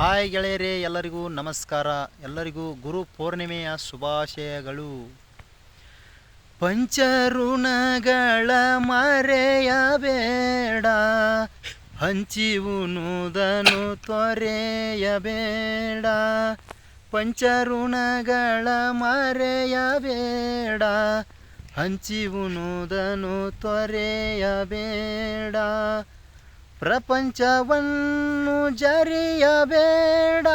Hi ಗೆಳೆಯರೇ, ಎಲ್ಲರಿಗೂ ನಮಸ್ಕಾರ. ಎಲ್ಲರಿಗೂ ಗುರು ಪೂರ್ಣಿಮೆಯ ಶುಭಾಶಯಗಳು. ಪಂಚಋಣಗಳ ಮರೆಯಬೇಡ, ಹಂಚಿ ಉಣುವುದನ್ನು ತೊರೆಯಬೇಡ. ಪಂಚಋಣಗಳ ಮರೆಯಬೇಡ, ಹಂಚಿ ಉಣುವುದನ್ನು ತೊರೆಯಬೇಡ. ಪ್ರಪಂಚವನ್ನು ಜರಿಯಬೇಡ,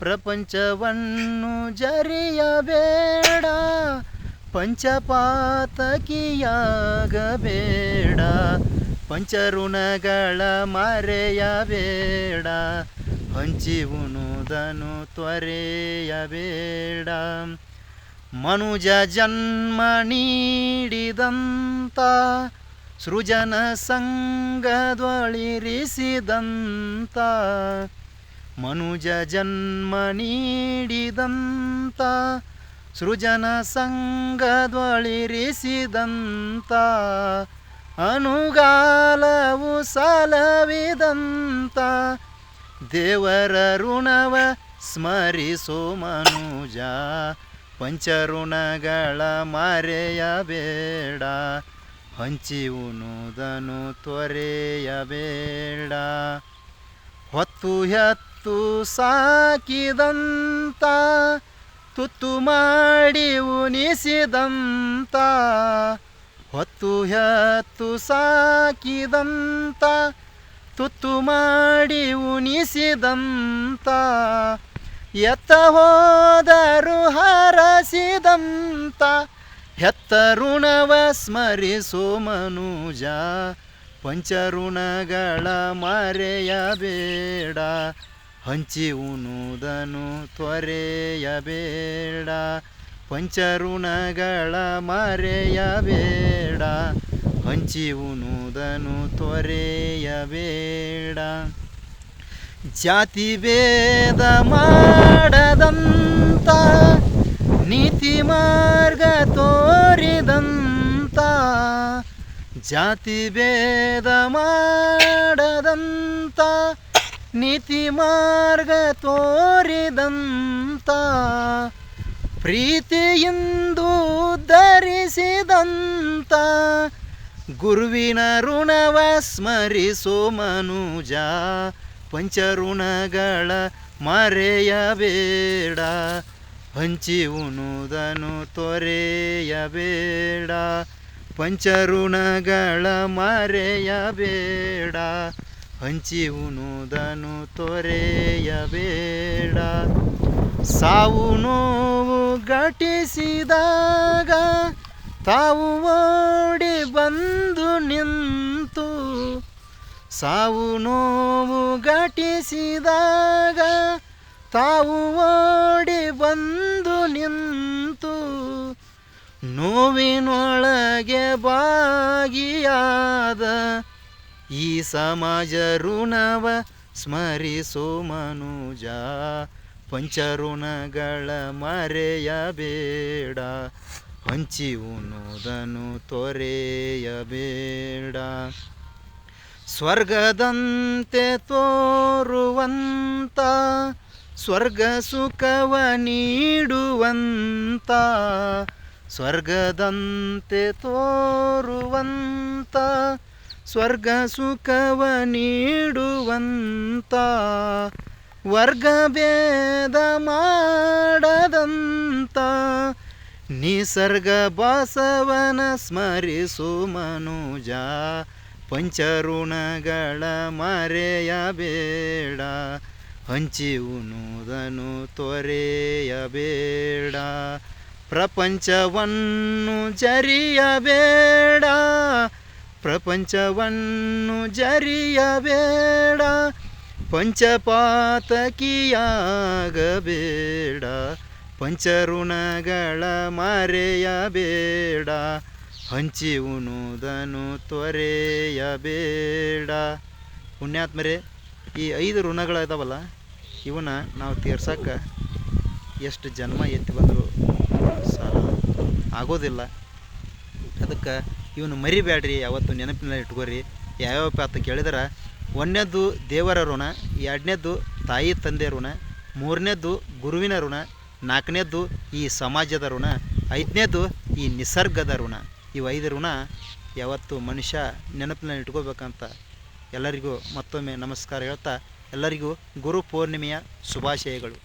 ಪ್ರಪಂಚವನ್ನು ಜರಿಯಬೇಡ. ಪಂಚಪಾತಕಿಯಾಗಬೇಡ, ಪಂಚಋಣಗಳ ಮರೆಯಬೇಡ, ಹಂಚಿ ಉಣುವುದನ್ನು ತೊರೆಯಬೇಡ. ಮನುಜ ಜನ್ಮ ನೀಡಿದಂಥ ಸೃಜನ ಸಂಗದೊಳಿರಿಸಿದಂಥ, ಮನುಜ ಜನ್ಮ ನೀಡಿದಂಥ ಸೃಜನ ಸಂಗದೊಳಿರಿಸಿದಂಥ, ಅನುಗಾಲವು ಸಲವಿದಂಥ ದೇವರ ಋಣವ ಸ್ಮರಿಸೋ ಮನುಜ. ಪಂಚಋಣಗಳ ಮರೆಯಬೇಡ, ಹಂಚಿ ಉಣುವುದನ್ನು ತೊರೆಯಬೇಡ. ಹೊತ್ತು ಹೆತ್ತು ಸಾಕಿದಂಥ, ತುತ್ತು ಮಾಡಿ ಉಣಿಸಿದಂಥ, ಹೊತ್ತು ಹೆತ್ತು ಸಾಕಿದಂಥ, ತುತ್ತು ಮಾಡಿ ಉಣಿಸಿದಂಥ, ಎತ್ತ ಹೋದರು ಹರಸಿದಂಥ ಹೆತ್ತ ಋಣವ ಸ್ಮರಿಸೋ ಮನುಜ. ಪಂಚಋಣಗಳ ಮರೆಯಬೇಡ, ಹಂಚಿ ಉಣುವುದನ್ನು ತೊರೆಯಬೇಡ. ಪಂಚಋಣಗಳ ಮರೆಯಬೇಡ, ಹಂಚಿ ಉಣುವುದನ್ನು ತೊರೆಯಬೇಡ. ಜಾತಿ ಭೇದ ಮಾಡದಂಥ, ನೀತಿ ಮಾರ್ಗ ತೋರಿದಂಥ, ಜಾತಿ ಭೇದ ಮಾಡದಂಥ, ನೀತಿ ಮಾರ್ಗ ತೋರಿದಂಥ, ಪ್ರೀತಿಯಿಂದು ಧರಿಸಿದಂಥ ಗುರುವಿನ ಋಣವ ಸ್ಮರಿಸೋ ಮನುಜ. ಪಂಚಋಣಗಳ ಮರೆಯಬೇಡ, ಹಂಚಿ ಉಣುವುದನ್ನು ತೊರೆಯಬೇಡ. ಪಂಚಋಣಗಳ ಮರೆಯಬೇಡ, ಹಂಚಿ ಉಣುವುದನ್ನು ತೊರೆಯಬೇಡ. ಸಾವು ನೋವು ಘಟಿಸಿದಾಗ ತಾವು ಓಡಿ ಬಂದು ನಿಂತು, ಸಾವು ನೋವು ಘಟಿಸಿದಾಗ ತಾವು ಓಡಿ ಬಂದು ನಿಂತು, ನೋವಿನೊಳಗೆ ಭಾಗಿಯಾದ ಈ ಸಮಾಜ ಋಣವ ಸ್ಮರಿಸೋ ಮನುಜ. ಪಂಚಋಣಗಳ ಮರೆಯಬೇಡ, ಹಂಚಿ ಉಣುವುದನ್ನು ತೊರೆಯಬೇಡ. ಸ್ವರ್ಗದಂತೆ ತೋರುವಂಥ, ಸ್ವರ್ಗ ಸುಖವ ನೀಡುವಂಥ, ಸ್ವರ್ಗದಂತೆ ತೋರುವಂಥ, ಸ್ವರ್ಗ ಸುಖವ ನೀಡುವಂಥ, ವರ್ಗ ಭೇದ ಮಾಡದಂಥ ನಿಸರ್ಗ ಬಸವನ ಸ್ಮರಿಸೋ ಮನುಜ. ಪಂಚಋಣಗಳ ಮರೆಯಬೇಡ, ಹಂಚಿ ಉಣುವುದನ್ನು ತೊರೆಯಬೇಡ. ಪ್ರಪಂಚವನ್ನು ಜರಿಯಬೇಡ, ಪ್ರಪಂಚವನ್ನು ಜರಿಯಬೇಡ. ಪಂಚಪಾತಕಿಯಾಗಬೇಡ, ಪಂಚಋಣಗಳ ಮರೆಯಬೇಡ, ಹಂಚಿ ಉಣುವುದನ್ನು ತೊರೆಯಬೇಡ. ಪುಣ್ಯಾತ್ಮರೇ, ಈ 5 ಋಣಗಳಿದಾವಲ್ಲ, ಇವನ್ನ ನಾವು ತೀರ್ಸಕ್ಕೆ ಎಷ್ಟು ಜನ್ಮ ಎತ್ತಿ ಬಂದರೂ ಸಾಲ ಆಗೋದಿಲ್ಲ. ಅದಕ್ಕೆ ಇವನು ಮರಿಬೇಡ್ರಿ, ಯಾವತ್ತು ನೆನಪಿನಲ್ಲಿ ಇಟ್ಕೋರಿ. ಯಾವ್ಯಾವ ಅಂತ ಕೇಳಿದ್ರೆ, ಒಂದನೇದು ದೇವರ ಋಣ, ಎರಡನೇದು ತಾಯಿ ತಂದೆ ಋಣ, ಮೂರನೇದ್ದು ಗುರುವಿನ ಋಣ, ನಾಲ್ಕನೇದ್ದು ಈ ಸಮಾಜದ ಋಣ, ಐದನೇದ್ದು ಈ ನಿಸರ್ಗದ ಋಣ. ಇವು 5 ಋಣ ಯಾವತ್ತು ಮನುಷ್ಯ ನೆನಪಿನಲ್ಲಿ ಇಟ್ಕೋಬೇಕಂತ ಎಲ್ಲರಿಗೂ ಮತ್ತೊಮ್ಮೆ ನಮಸ್ಕಾರ ಹೇಳ್ತಾ ಎಲ್ಲರಿಗೂ ಗುರು ಪೂರ್ಣಿಮೆಯ ಶುಭಾಶಯಗಳು.